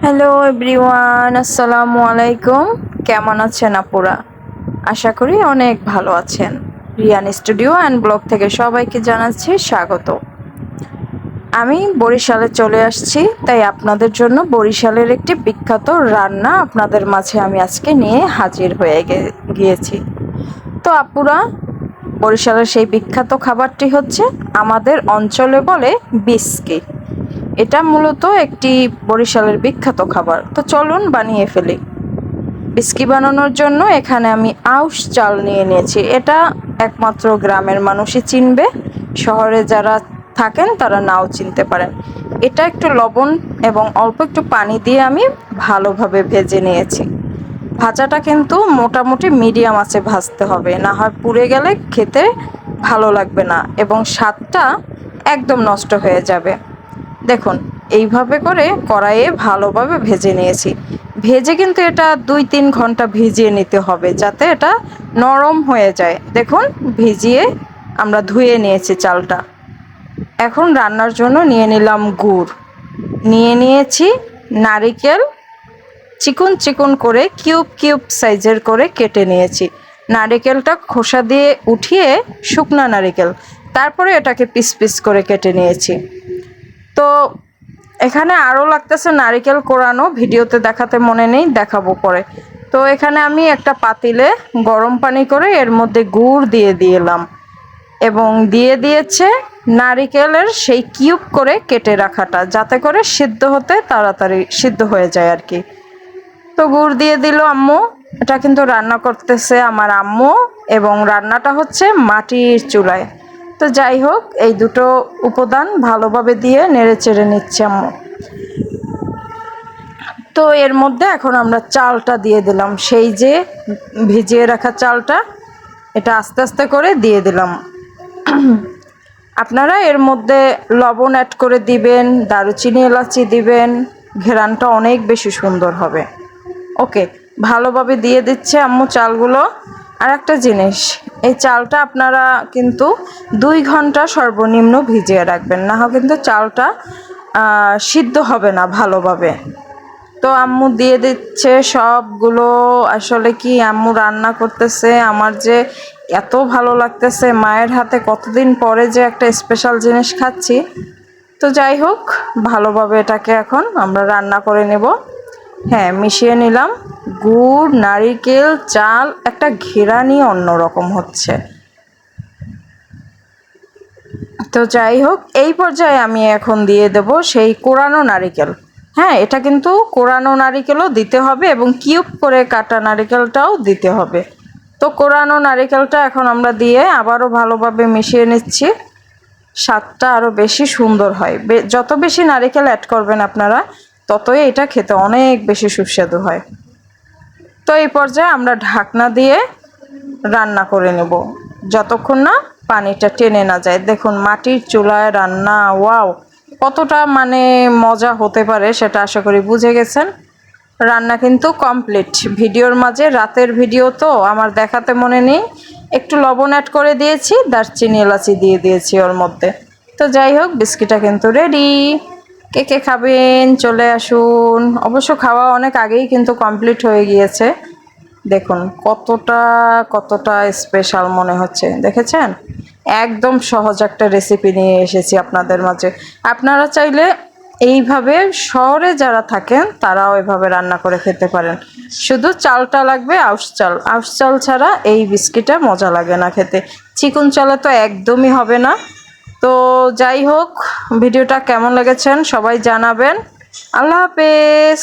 Hello everyone, আসসালামু আলাইকুম। কেমন আছেন আপুরা? আশা করি অনেক ভালো আছেন। রিয়ান স্টুডিও অ্যান্ড ব্লগ থেকে সবাইকে জানাচ্ছি স্বাগত। আমি বরিশালে চলে আসছি, তাই আপনাদের জন্য বরিশালের একটি বিখ্যাত রান্না আপনাদের মাঝে আমি আজকে নিয়ে হাজির হয়ে গিয়েছি। তো আপুরা, বরিশালের সেই বিখ্যাত খাবারটি হচ্ছে আমাদের অঞ্চলে বলে বিস্কি। এটা মূলত একটি বরিশালের বিখ্যাত খাবার। তো চলুন বানিয়ে ফেলি। বিস্কি বানানোর জন্য এখানে আমি আউশ চাল নিয়ে নিয়েছি। এটা একমাত্র গ্রামের মানুষই চিনবে, শহরে যারা থাকেন তারা নাও চিনতে পারেন। এটা একটু লবণ এবং অল্প একটু পানি দিয়ে আমি ভালোভাবে ভেজে নিয়েছি। ভাজাটা কিন্তু মোটামুটি মিডিয়াম আঁচে ভাজতে হবে, না হয় পুড়ে গেলে খেতে ভালো লাগবে না এবং স্বাদটা একদম নষ্ট হয়ে যাবে। দেখুন, এইভাবে করে কড়াইয়ে ভালোভাবে ভেজে নিয়েছি। ভেজে কিন্তু এটা 2-3 ঘন্টা ভিজিয়ে নিতে হবে, যাতে এটা নরম হয়ে যায়। দেখুন, ভিজিয়ে আমরা ধুয়ে নিয়েছি চালটা। এখন রান্নার জন্য নিয়ে নিলাম গুড়, নিয়ে নিয়েছি নারিকেল, চিকন চিকন করে কিউব কিউব সাইজের করে কেটে নিয়েছি। নারিকেলটা খোসা দিয়ে উঠিয়ে শুকনা নারিকেল, তারপরে এটাকে পিস পিস করে কেটে নিয়েছি। তো এখানে আরও লাগতেছে নারিকেল কোরানো, ভিডিওতে দেখাতে মনে নেই, দেখাবো পরে। তো এখানে আমি একটা পাতিলে গরম পানি করে এর মধ্যে গুড় দিয়ে দিলাম এবং দিয়ে দিয়েছে নারিকেলের সেই কিউব করে কেটে রাখাটা, যাতে করে সিদ্ধ হতে তাড়াতাড়ি সিদ্ধ হয়ে যায় আর কি। তো গুড় দিয়ে দিল আম্মু। এটা কিন্তু রান্না করতেছে আমার আম্মু এবং রান্নাটা হচ্ছে মাটির চুলায়। তো যাই হোক, এই দুটো উপাদান ভালোভাবে দিয়ে নেড়ে চেড়ে নিচ্ছে আম্মু। তো এর মধ্যে এখন আমরা চালটা দিয়ে দিলাম, সেই যে ভিজিয়ে রাখা চালটা, এটা আস্তে আস্তে করে দিয়ে দিলাম। আপনারা এর মধ্যে লবণ অ্যাড করে দিবেন, দারুচিনি এলাচি দিবেন, ঘেরানটা অনেক বেশি সুন্দর হবে। ওকে, ভালোভাবে দিয়ে দিচ্ছে আম্মু চালগুলো। আর একটা জিনিস, এই চালটা আপনারা কিন্তু 2 ঘন্টা সর্বনিম্ন ভিজিয়ে রাখবেন, না হয় কিন্তু চালটা সিদ্ধ হবে না ভালোভাবে। তো আম্মু দিয়ে দিচ্ছে সবগুলো। আসলে কি আম্মু রান্না করতেছে আমার যে এত ভালো লাগতেছে, মায়ের হাতে কতদিন পরে যে একটা স্পেশাল জিনিস খাচ্ছি। তো যাই হোক, ভালোভাবে এটাকে এখন আমরা রান্না করে নেব। হ্যাঁ, মিশিয়ে নিলাম গুড়, নারিকেল, চাল, একটা ঘেরানি অন্যরকম হচ্ছে। তো যাই হোক, এই পর্যায়ে আমি এখন দিয়ে দেব সেই কোরানো নারিকেল। হ্যাঁ, এটা কিন্তু কোরানো নারিকেলও দিতে হবে এবং কিউব করে কাটা নারিকেলটাও দিতে হবে। তো কোরানো নারিকেলটা এখন আমরা দিয়ে আবারও ভালোভাবে মিশিয়ে নিচ্ছি। স্বাদটা আরও বেশি সুন্দর হয়। যত বেশি নারিকেল অ্যাড করবেন আপনারা, ততই এটা খেতে অনেক বেশি সুস্বাদু হয়। তো এই পর্যায়ে আমরা ঢাকনা দিয়ে রান্না করে নেব যতক্ষণ না পানিটা টেনে না যায়। দেখুন, মাটির চুলায় রান্না, ওয়াও, কতটা মানে মজা হতে পারে সেটা আশা করি বুঝে গেছেন। রান্না কিন্তু কমপ্লিট। ভিডিওর মাঝে রাতের ভিডিও তো আমার দেখাতে মনে নেই, একটু লবণ অ্যাড করে দিয়েছি, দারচিনি এলাচি দিয়ে দিয়েছি ওর মধ্যে। তো যাই হোক, বিস্কিটটা কিন্তু রেডি। কে কে খাবেন চলে আসুন। অবশ্য খাওয়া অনেক আগেই কিন্তু কমপ্লিট হয়ে গিয়েছে। দেখুন কতটা কতটা স্পেশাল মনে হচ্ছে, দেখেছেন? একদম সহজ একটা রেসিপি নিয়ে এসেছি আপনাদের মাঝে। আপনারা চাইলে এইভাবে, শহরে যারা থাকেন তারাও এভাবে রান্না করে খেতে পারেন। শুধু চালটা লাগবে আউশ চাল। আউশ চাল ছাড়া এই বিস্কিটটা মজা লাগে না খেতে। চিকন চালে তো একদমই হবে না। তো যাই হোক, ভিডিওটা কেমন লেগেছেন সবাই জানাবেন। আল্লাহ হাফেজ।